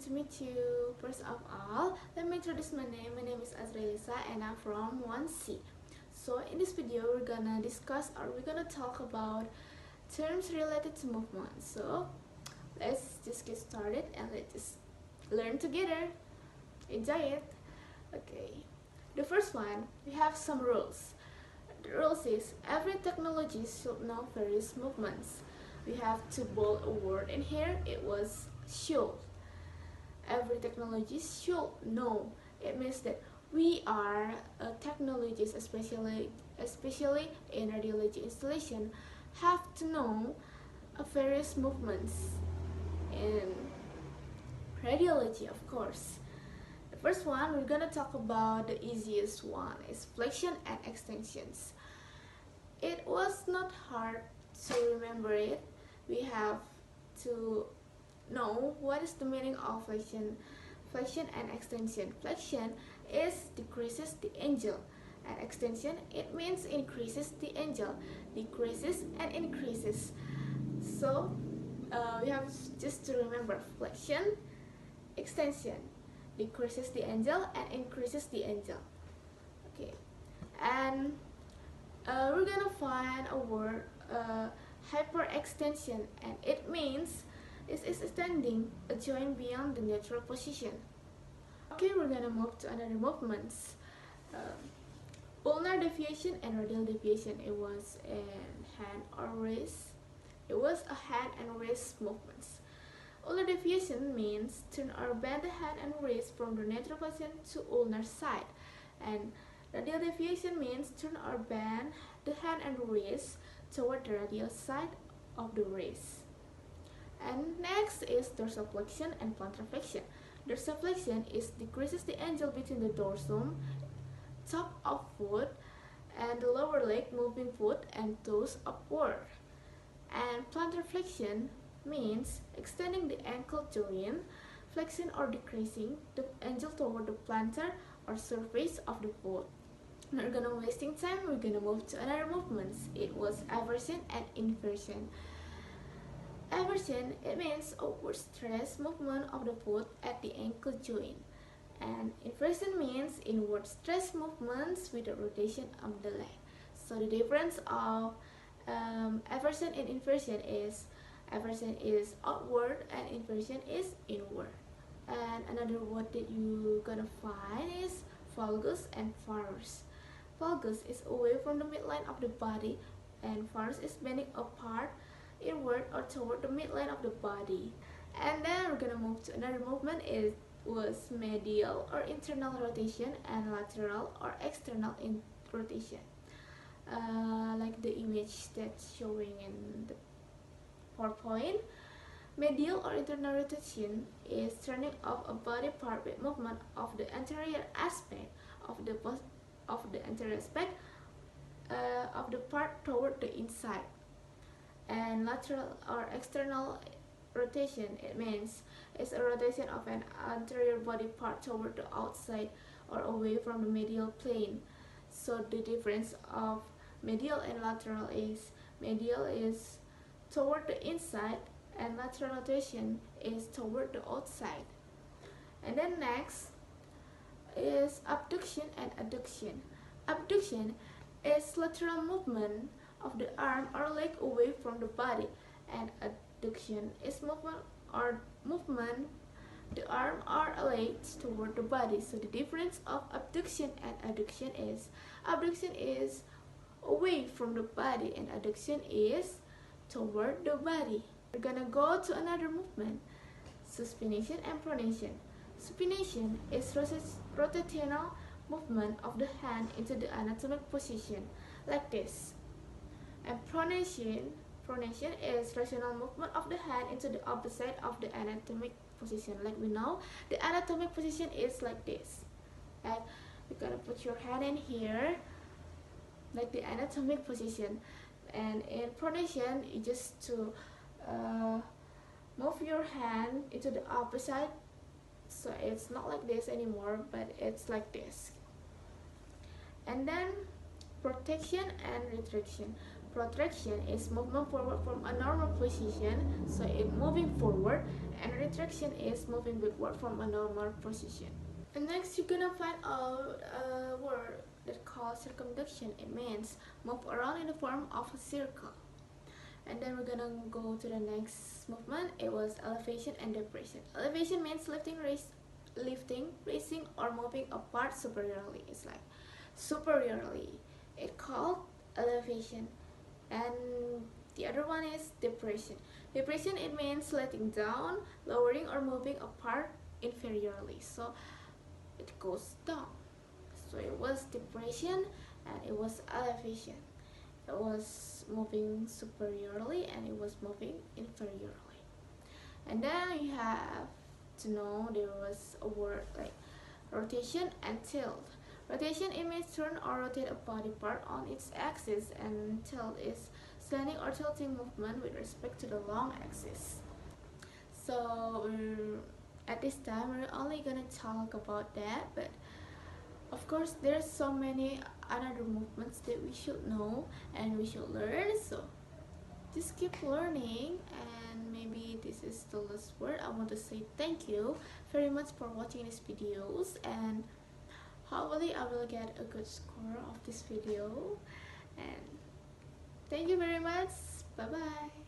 nice to meet you. First of all, let me introduce my name. My name is Azra and I'm from 1C. So in this video, we're gonna discuss or we're gonna talk about terms related to movement. So let's just get started and let's just learn together. Enjoy it. Okay. The first one, we have some rules. The rules is every technology should know various movements. We have to bold a word in here. It was should. Every technology should know. It means that we are technologists, especially in radiology installation, have to know various movements in radiology, of course. The first one we're gonna talk about, the easiest one, is flexion and extensions. It was not hard to remember it. We have to know what is the meaning of flexion and extension. Flexion is decreases the angle, and extension, it means increases the angle, decreases and increases. So we have just to remember flexion, extension, decreases the angle and increases the angle. Okay, and we're gonna find a word, hyperextension, and it means it's extending a joint beyond the natural position. Okay, we're gonna move to another movements. Ulnar deviation and radial deviation. It was a hand or wrist. It was a hand and wrist movements. Ulnar deviation means turn or bend the hand and wrist from the natural position to ulnar side, and radial deviation means turn or bend the hand and wrist toward the radial side of the wrist. And next is dorsiflexion and plantar flexion. Dorsiflexion is decreases the angle between the dorsum, top of foot, and the lower leg, moving foot and toes upward. And plantar flexion means extending the ankle joint, flexing or decreasing the angle toward the plantar or surface of the foot. Not gonna wasting time, we're gonna move to another movements. It was eversion and inversion. Eversion, it means upward stress movement of the foot at the ankle joint, and inversion means inward stress movements with the rotation of the leg. So the difference of eversion and inversion is eversion is outward and inversion is inward. And another word that you're gonna find is valgus and varus. Valgus is away from the midline of the body, and varus is bending apart, inward or toward the midline of the body. And then we're gonna move to another movement. It was medial or internal rotation and lateral or external rotation. Like the image that's showing in the PowerPoint. Medial or internal rotation is turning of a body part with movement of the anterior aspect of the anterior aspect of the part toward the inside. And lateral or external rotation, it means it's a rotation of an anterior body part toward the outside or away from the medial plane. So the difference of medial and lateral is medial is toward the inside and lateral rotation is toward the outside. And then next is abduction and adduction. Abduction is lateral movement of the arm or leg away from the body, and adduction is movement the arm or legs toward the body. So the difference of abduction and adduction is away from the body and adduction is toward the body. We're gonna go to another movement, supination and pronation. Supination is rotational movement of the hand into the anatomic position like this. And pronation is rotational movement of the hand into the opposite of the anatomic position. Like we know, the anatomic position is like this. And you're gonna put your hand in here, like the anatomic position. And in pronation, you just to move your hand into the opposite. So it's not like this anymore, but it's like this. And then protection and retraction. protraction is movement forward from a normal position, so it moving forward, and retraction is moving backward from a normal position. And next you're gonna find out a word that called circumduction. It means move around in the form of a circle. And then we're gonna go to the next movement. It was elevation and depression. Elevation means lifting, raising, or moving a part superiorly. It's like superiorly. It called elevation. And the other one is depression. Depression, it means letting down, lowering, or moving a part inferiorly. So it goes down. So it was depression and it was elevation. It was moving superiorly and it was moving inferiorly. And then you have to know there was a word like rotation and tilt. Rotation, it means turn or rotate a body part on its axis, and tilt is slanting or tilting movement with respect to the long axis. So at this time we're only gonna talk about that, but of course there's so many other movements that we should know and we should learn, so just keep learning. And maybe this is the last word. I want to say thank you very much for watching these videos, and hopefully I will get a good score of this video. And thank you very much. Bye bye.